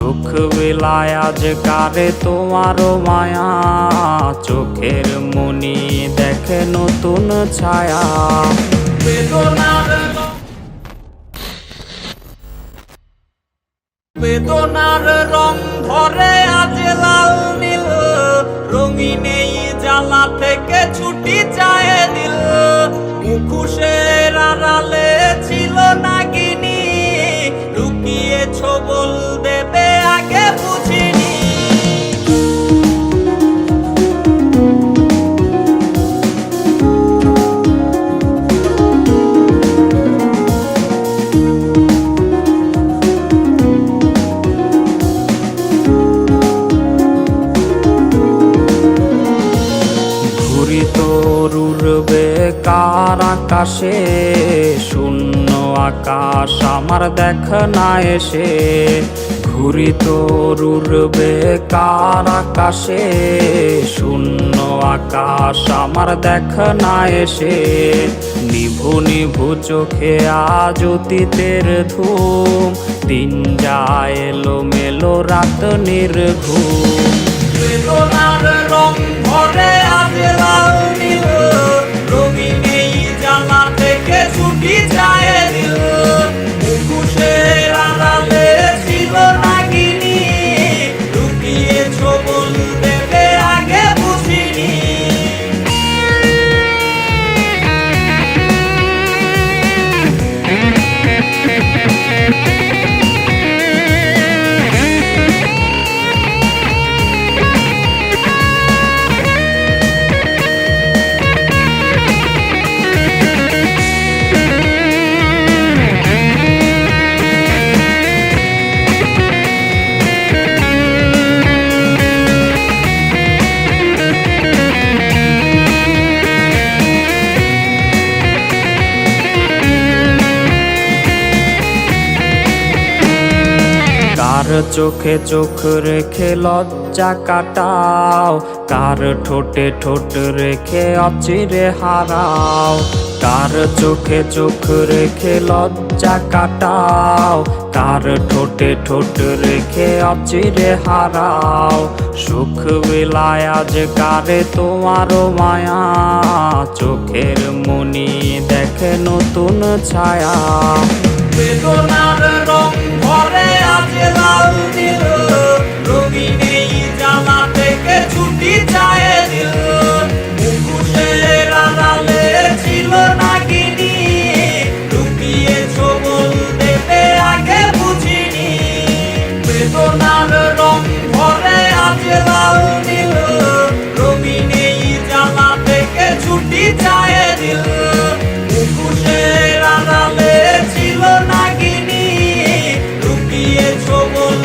সুখ বিলায় আজ কারে তোমারও মায়া, চোখের মনি দেখে নতুন ছায়া। বেদনার রং ধরে আজ লাল নীল, রঙিন এই জ্বালা থেকে ছুটি চায় দিল। মুখোশের আড়ালে ছিল নাগিনী, লুকিয়েছ বল দেবে আগে বুঝিনি। তরুর বেকার আকাশে, শূন্য আকাশ আমার দেখ না এসে। ঘুরি তরুর বেকার আকাশে, শূন্য আকাশ আমার দেখ না এসে। নিভু নিভু চোখে আজ অতীতের ধূম, দিন যায় এলো মেলো রাত নির্ঘুম। বেদনার রং ধরে আজ লাল নীল, রঙিন এই জ্বালা থেকে ছুটি চায় দিল। মুখোশের আড়ালে ছিল নাগিনী, লুকিয়েছ বল দেবে আগে বুঝিনি। কার চোখে চোখ রেখে লজ্জা কাটাও, কার ঠোঁটে ঠোঁট রেখে অচিরে হারাও। কার চোখে চোখ রেখে লজ্জা কাটাও, কার ঠোঁটে ঠোঁট রেখে অচিরে হারাও। সুখ বিলায় আজ কারে তোমারও মায়া, চোখের মনি দেখে নতুন ছায়া। বেদনার রং ধরে আজ লাল নীল, রঙিন এই জ্বালা থেকে ছুটি চায় দিল। মুখোশের আড়ালে ছিল নাগিনী, লুকিয়েছ বল দেবে আগে বুঝিনি। বেদনার রং ধরে আজ লাল নীল, রঙিন এই জ্বালা থেকে ছুটি চায় দিল। মুখোশের আড়ালে ছিল নাগিনী, লুকিয়েছ বল